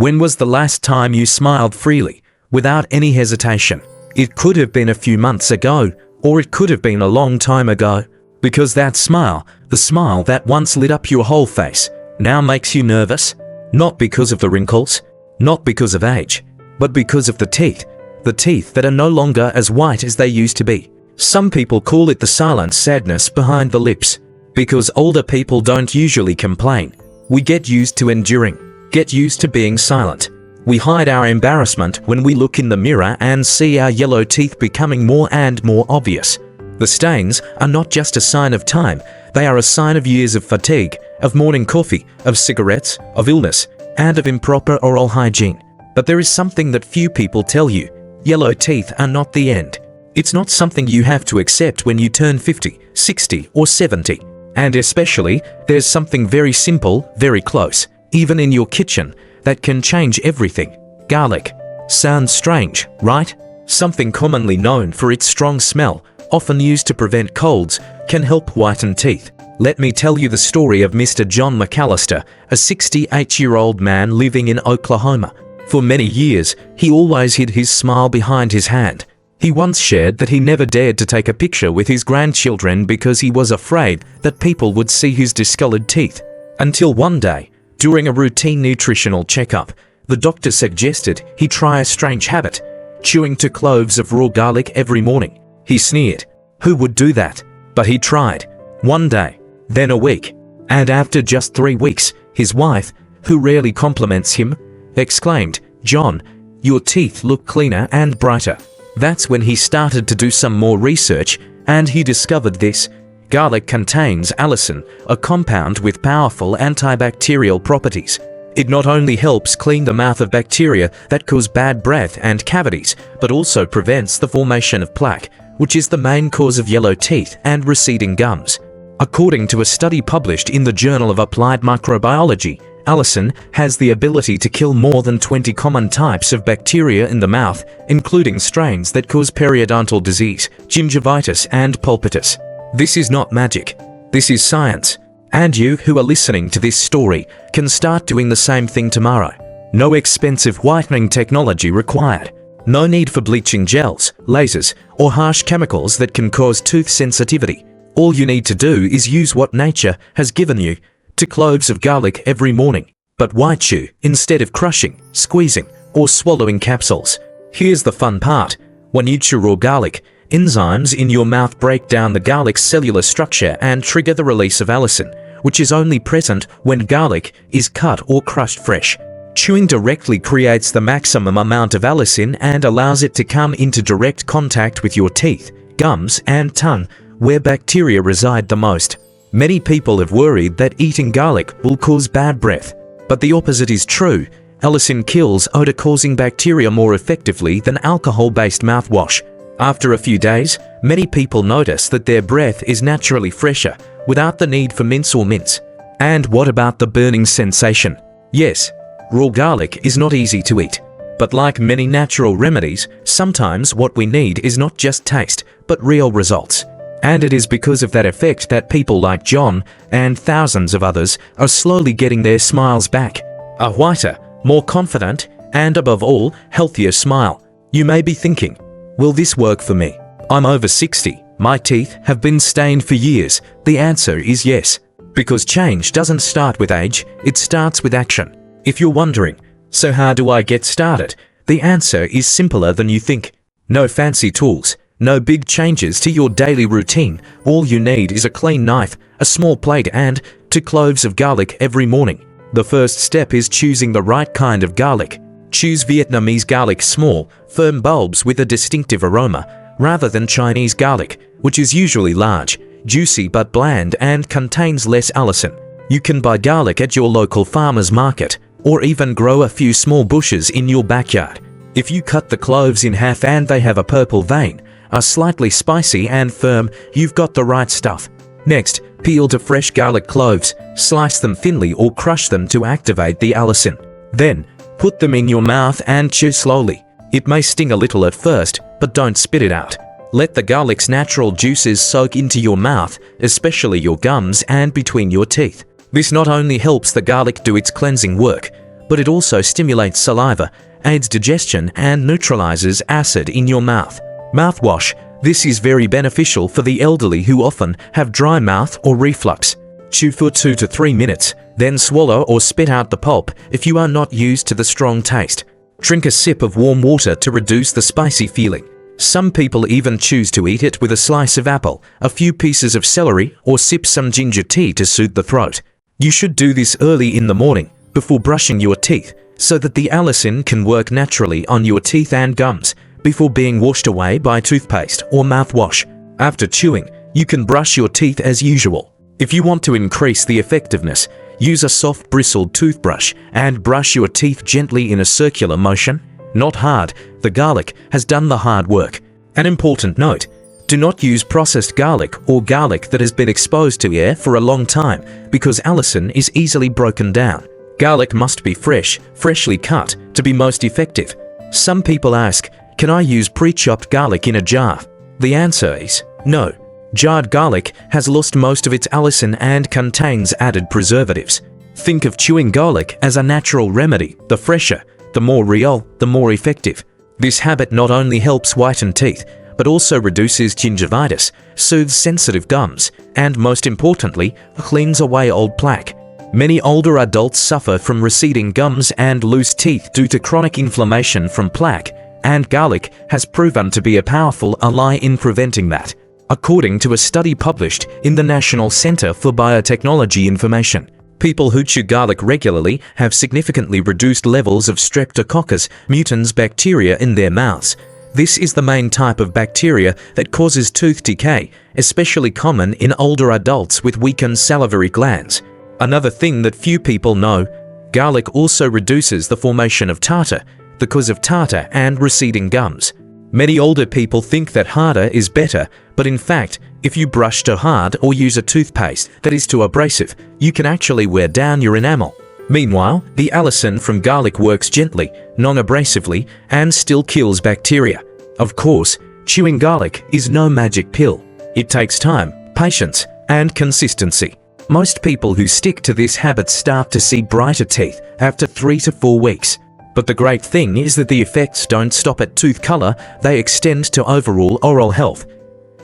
When was the last time you smiled freely, without any hesitation? It could have been a few months ago, or it could have been a long time ago. Because that smile, the smile that once lit up your whole face, now makes you nervous. Not because of the wrinkles, not because of age, but because of the teeth that are no longer as white as they used to be. Some people call it the silent sadness behind the lips. Because older people don't usually complain. We get used to enduring, get used to being silent. We hide our embarrassment when we look in the mirror and see our yellow teeth becoming more and more obvious. The stains are not just a sign of time, they are a sign of years of fatigue, of morning coffee, of cigarettes, of illness, and of improper oral hygiene. But there is something that few people tell you. Yellow teeth are not the end. It's not something you have to accept when you turn 50, 60, or 70. And especially, there's something very simple, very close, even in your kitchen, that can change everything. Garlic. Sounds strange, right? Something commonly known for its strong smell, often used to prevent colds, can help whiten teeth. Let me tell you the story of Mr. John McAllister, a 68-year-old man living in Oklahoma. For many years, he always hid his smile behind his hand. He once shared that he never dared to take a picture with his grandchildren because he was afraid that people would see his discolored teeth. Until one day, during a routine nutritional checkup, the doctor suggested he try a strange habit, chewing 2 cloves of raw garlic every morning. He sneered. Who would do that? But he tried. One day, then a week, and after just 3 weeks, his wife, who rarely compliments him, exclaimed, "John, your teeth look cleaner and brighter." That's when he started to do some more research, and he discovered this. Garlic contains allicin, a compound with powerful antibacterial properties. It not only helps clean the mouth of bacteria that cause bad breath and cavities, but also prevents the formation of plaque, which is the main cause of yellow teeth and receding gums. According to a study published in the Journal of Applied Microbiology, allicin has the ability to kill more than 20 common types of bacteria in the mouth, including strains that cause periodontal disease, gingivitis, and pulpitis. This is not magic. This is science. And you who are listening to this story can start doing the same thing tomorrow. No expensive whitening technology required. No need for bleaching gels, lasers, or harsh chemicals that can cause tooth sensitivity. All you need to do is use what nature has given you. 2 cloves of garlic every morning, but why chew instead of crushing, squeezing, or swallowing capsules? Here's the fun part. When you chew raw garlic, enzymes in your mouth break down the garlic's cellular structure and trigger the release of allicin, which is only present when garlic is cut or crushed fresh. Chewing directly creates the maximum amount of allicin and allows it to come into direct contact with your teeth, gums, and tongue, where bacteria reside the most. Many people have worried that eating garlic will cause bad breath, but the opposite is true. Allicin kills odor-causing bacteria more effectively than alcohol-based mouthwash. After a few days, many people notice that their breath is naturally fresher, without the need for mints or mints. And what about the burning sensation? Yes, raw garlic is not easy to eat. But like many natural remedies, sometimes what we need is not just taste, but real results. And it is because of that effect that people like John and thousands of others are slowly getting their smiles back. A whiter, more confident, and above all, healthier smile. You may be thinking, will this work for me? I'm over 60. My teeth have been stained for years. The answer is yes. Because change doesn't start with age, it starts with action. If you're wondering, so how do I get started? The answer is simpler than you think. No fancy tools. No big changes to your daily routine. All you need is a clean knife, a small plate, and 2 cloves of garlic every morning. The first step is choosing the right kind of garlic. Choose Vietnamese garlic, small, firm bulbs with a distinctive aroma, rather than Chinese garlic, which is usually large, juicy but bland and contains less allicin. You can buy garlic at your local farmer's market, or even grow a few small bushes in your backyard. If you cut the cloves in half and they have a purple vein, are slightly spicy and firm, you've got the right stuff. Next, peel 2 fresh garlic cloves, slice them thinly or crush them to activate the allicin. Then, put them in your mouth and chew slowly. It may sting a little at first, but don't spit it out. Let the garlic's natural juices soak into your mouth, especially your gums and between your teeth. This not only helps the garlic do its cleansing work, but it also stimulates saliva, aids digestion, and neutralizes acid in your mouth. Mouthwash. This is very beneficial for the elderly who often have dry mouth or reflux. Chew for 2 to 3 minutes, then swallow or spit out the pulp if you are not used to the strong taste. Drink a sip of warm water to reduce the spicy feeling. Some people even choose to eat it with a slice of apple, a few pieces of celery, or sip some ginger tea to soothe the throat. You should do this early in the morning, before brushing your teeth, so that the allicin can work naturally on your teeth and gums, before being washed away by toothpaste or mouthwash. After chewing, you can brush your teeth as usual. If you want to increase the effectiveness, use a soft bristled toothbrush and brush your teeth gently in a circular motion, not hard. The garlic has done the hard work. An important note: do not use processed garlic or garlic that has been exposed to air for a long time, because allicin is easily broken down. Garlic must be fresh, freshly cut, to be most effective. Some people ask, can I use pre-chopped garlic in a jar? The answer is no. Jarred garlic has lost most of its allicin and contains added preservatives. Think of chewing garlic as a natural remedy. The fresher, the more real, the more effective. This habit not only helps whiten teeth, but also reduces gingivitis, soothes sensitive gums, and most importantly, cleans away old plaque. Many older adults suffer from receding gums and loose teeth due to chronic inflammation from plaque, and garlic has proven to be a powerful ally in preventing that, according to a study published in the National Center for Biotechnology Information. People who chew garlic regularly have significantly reduced levels of Streptococcus mutans bacteria in their mouths. This is the main type of bacteria that causes tooth decay, especially common in older adults with weakened salivary glands. Another thing that few people know: garlic also reduces the formation of tartar, the cause of tartar and receding gums. Many older people think that harder is better, but in fact, if you brush too hard or use a toothpaste that is too abrasive, you can actually wear down your enamel. Meanwhile, the allicin from garlic works gently, non-abrasively, and still kills bacteria. Of course, chewing garlic is no magic pill. It takes time, patience, and consistency. Most people who stick to this habit start to see brighter teeth after 3 to 4 weeks. But the great thing is that the effects don't stop at tooth color, they extend to overall oral health.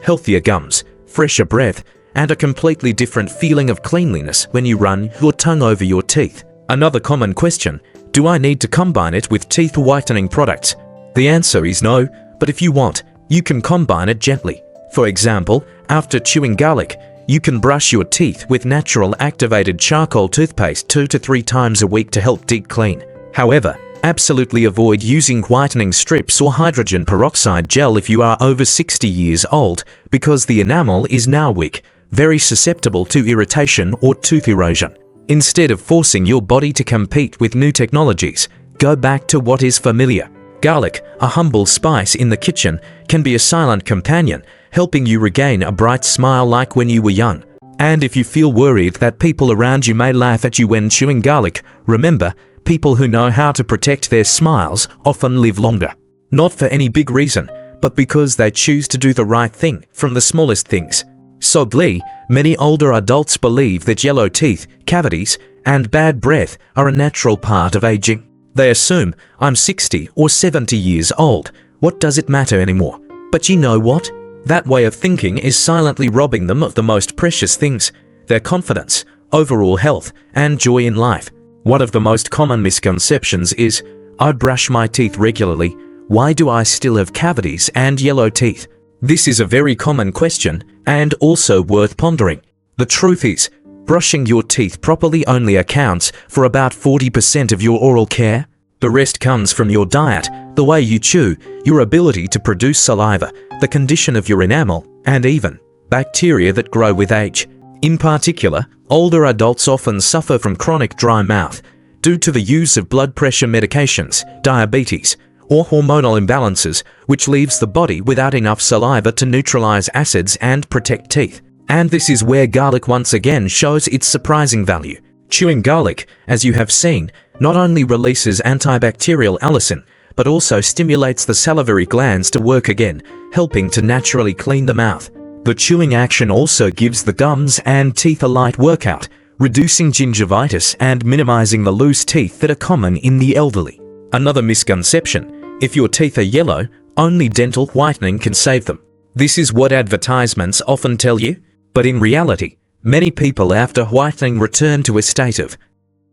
Healthier gums, fresher breath, and a completely different feeling of cleanliness when you run your tongue over your teeth. Another common question: do I need to combine it with teeth whitening products? The answer is no, but if you want, you can combine it gently. For example, after chewing garlic, you can brush your teeth with natural activated charcoal toothpaste 2 to 3 times a week to help deep clean. However, absolutely avoid using whitening strips or hydrogen peroxide gel if you are over 60 years old, because the enamel is now weak, very susceptible to irritation or tooth erosion. Instead of forcing your body to compete with new technologies, go back to what is familiar. Garlic, a humble spice in the kitchen, can be a silent companion, helping you regain a bright smile like when you were young. And if you feel worried that people around you may laugh at you when chewing garlic, remember, people who know how to protect their smiles often live longer. Not for any big reason, but because they choose to do the right thing from the smallest things. Sadly, many older adults believe that yellow teeth, cavities, and bad breath are a natural part of aging. They assume, I'm 60 or 70 years old, what does it matter anymore? But you know what? That way of thinking is silently robbing them of the most precious things: their confidence, overall health, and joy in life. One of the most common misconceptions is, I brush my teeth regularly, why do I still have cavities and yellow teeth? This is a very common question, and also worth pondering. The truth is, brushing your teeth properly only accounts for about 40% of your oral care. The rest comes from your diet, the way you chew, your ability to produce saliva, the condition of your enamel, and even bacteria that grow with age. In particular, older adults often suffer from chronic dry mouth due to the use of blood pressure medications, diabetes, or hormonal imbalances, which leaves the body without enough saliva to neutralize acids and protect teeth. And this is where garlic once again shows its surprising value. Chewing garlic, as you have seen, not only releases antibacterial allicin, but also stimulates the salivary glands to work again, helping to naturally clean the mouth. The chewing action also gives the gums and teeth a light workout, reducing gingivitis and minimizing the loose teeth that are common in the elderly. Another misconception: if your teeth are yellow, only dental whitening can save them. This is what advertisements often tell you, but in reality, many people after whitening return to a state of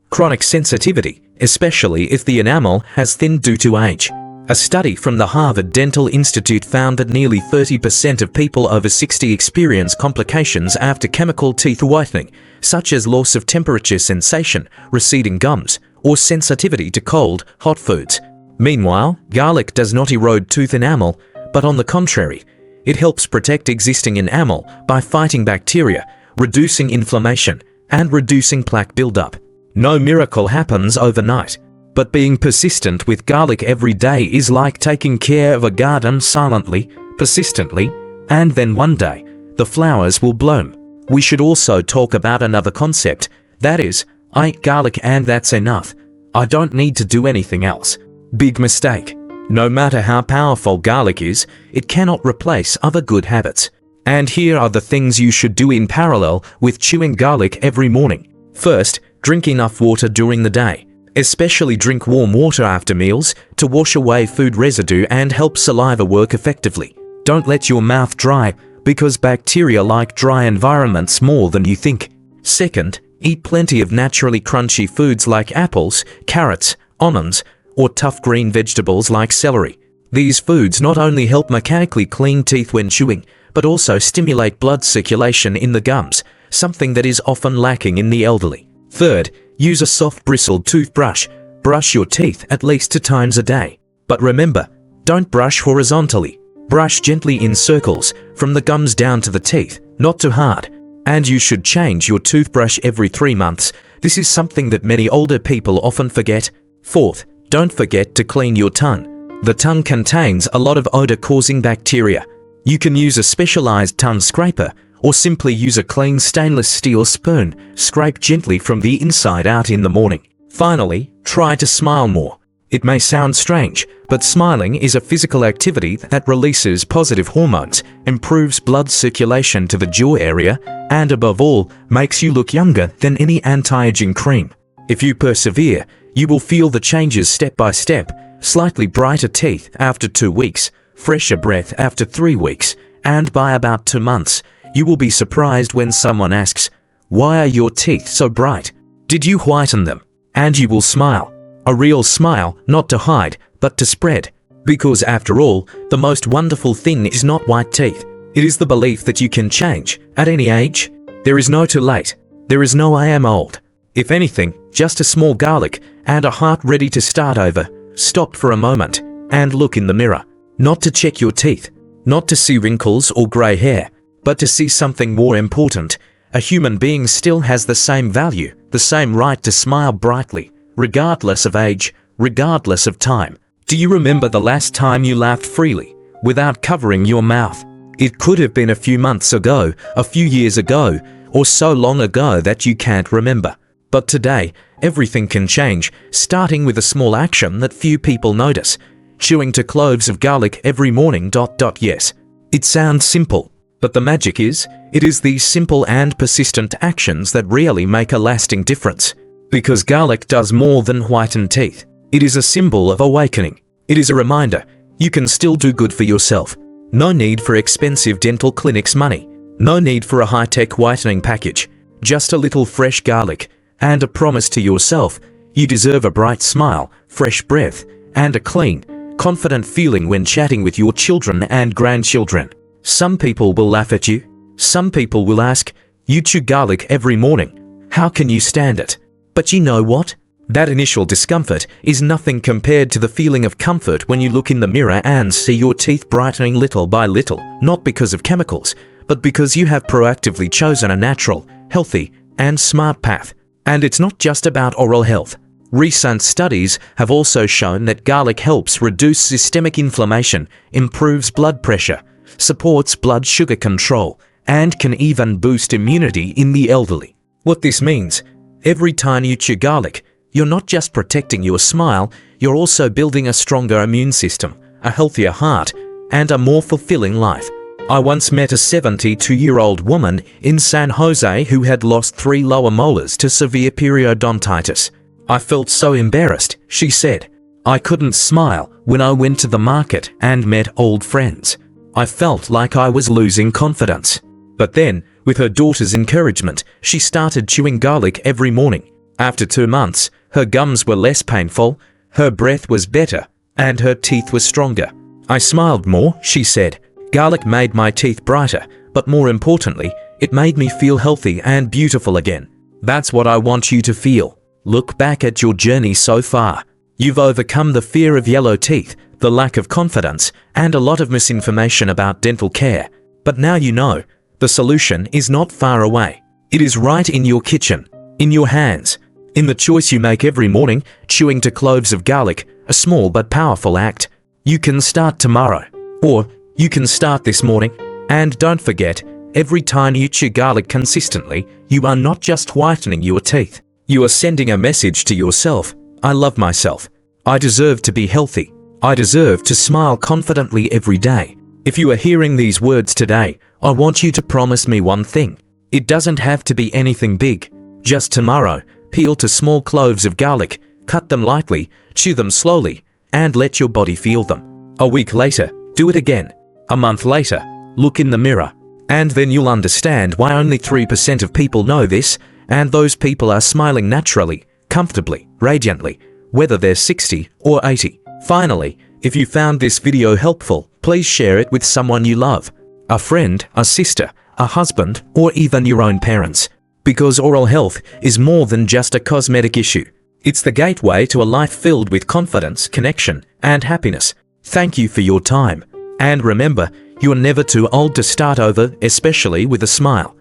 chronic sensitivity, especially if the enamel has thinned due to age. A study from the Harvard Dental Institute found that nearly 30% of people over 60 experience complications after chemical teeth whitening, such as loss of temperature sensation, receding gums, or sensitivity to cold, hot foods. Meanwhile, garlic does not erode tooth enamel, but on the contrary, it helps protect existing enamel by fighting bacteria, reducing inflammation, and reducing plaque buildup. No miracle happens overnight, but being persistent with garlic every day is like taking care of a garden silently, persistently, and then one day, the flowers will bloom. We should also talk about another concept, that is, I eat garlic and that's enough. I don't need to do anything else. Big mistake. No matter how powerful garlic is, it cannot replace other good habits. And here are the things you should do in parallel with chewing garlic every morning. First, drink enough water during the day. Especially drink warm water after meals to wash away food residue and help saliva work effectively. Don't let your mouth dry, because bacteria like dry environments more than you think. Second, eat plenty of naturally crunchy foods like apples, carrots, almonds, or tough green vegetables like celery. These foods not only help mechanically clean teeth when chewing, but also stimulate blood circulation in the gums, something that is often lacking in the elderly. Third, use a soft bristled toothbrush. Brush your teeth at least 2 times a day. But remember, don't brush horizontally. Brush gently in circles, from the gums down to the teeth, not too hard. And you should change your toothbrush every 3 months. This is something that many older people often forget. Fourth, don't forget to clean your tongue. The tongue contains a lot of odor-causing bacteria. You can use a specialized tongue scraper, or simply use a clean stainless steel spoon. Scrape gently from the inside out in the morning. Finally, try to smile more. It may sound strange, but smiling is a physical activity that releases positive hormones, improves blood circulation to the jaw area, and above all, makes you look younger than any anti-aging cream. If you persevere, you will feel the changes step by step: slightly brighter teeth after 2 weeks, fresher breath after 3 weeks, and by about 2 months, you will be surprised when someone asks, "Why are your teeth so bright? Did you whiten them?" And you will smile. A real smile, not to hide, but to spread. Because after all, the most wonderful thing is not white teeth. It is the belief that you can change, at any age. There is no too late. There is no I am old. If anything, just a small garlic, and a heart ready to start over. Stop for a moment, and look in the mirror. Not to check your teeth, not to see wrinkles or grey hair, but to see something more important. A human being still has the same value, the same right to smile brightly, regardless of age, regardless of time. Do you remember the last time you laughed freely, without covering your mouth? It could have been a few months ago, a few years ago, or so long ago that you can't remember. But today, everything can change, starting with a small action that few people notice. Chewing 2 cloves of garlic every morning. Yes, it sounds simple. But the magic is, it is these simple and persistent actions that really make a lasting difference. Because garlic does more than whiten teeth. It is a symbol of awakening. It is a reminder, you can still do good for yourself. No need for expensive dental clinics money. No need for a high-tech whitening package. Just a little fresh garlic, and a promise to yourself, you deserve a bright smile, fresh breath, and a clean, confident feeling when chatting with your children and grandchildren. Some people will laugh at you. Some people will ask, "You chew garlic every morning. How can you stand it?" But you know what? That initial discomfort is nothing compared to the feeling of comfort when you look in the mirror and see your teeth brightening little by little, not because of chemicals, but because you have proactively chosen a natural, healthy, and smart path. And it's not just about oral health. Recent studies have also shown that garlic helps reduce systemic inflammation, improves blood pressure, supports blood sugar control, and can even boost immunity in the elderly. What this means, every time you chew garlic, you're not just protecting your smile, you're also building a stronger immune system, a healthier heart, and a more fulfilling life. I once met a 72-year-old woman in San Jose who had lost 3 lower molars to severe periodontitis. I felt so embarrassed, she said. I couldn't smile when I went to the market and met old friends. I felt like I was losing confidence. But then, with her daughter's encouragement, she started chewing garlic every morning. After 2 months, her gums were less painful, her breath was better, and her teeth were stronger. I smiled more, she said. Garlic made my teeth brighter, but more importantly, it made me feel healthy and beautiful again. That's what I want you to feel. Look back at your journey so far. You've overcome the fear of yellow teeth, the lack of confidence, and a lot of misinformation about dental care. But now you know, the solution is not far away. It is right in your kitchen, in your hands, in the choice you make every morning, chewing to cloves of garlic, a small but powerful act. You can start tomorrow, or you can start this morning. And don't forget, every time you chew garlic consistently, you are not just whitening your teeth. You are sending a message to yourself. I love myself. I deserve to be healthy. I deserve to smile confidently every day. If you are hearing these words today, I want you to promise me one thing. It doesn't have to be anything big. Just tomorrow, peel 2 small cloves of garlic, cut them lightly, chew them slowly, and let your body feel them. A week later, do it again. A month later, look in the mirror. And then you'll understand why only 3% of people know this, and those people are smiling naturally, comfortably, radiantly, whether they're 60 or 80. Finally, if you found this video helpful, please share it with someone you love. A friend, a sister, a husband, or even your own parents. Because oral health is more than just a cosmetic issue. It's the gateway to a life filled with confidence, connection, and happiness. Thank you for your time. And remember, you are never too old to start over, especially with a smile.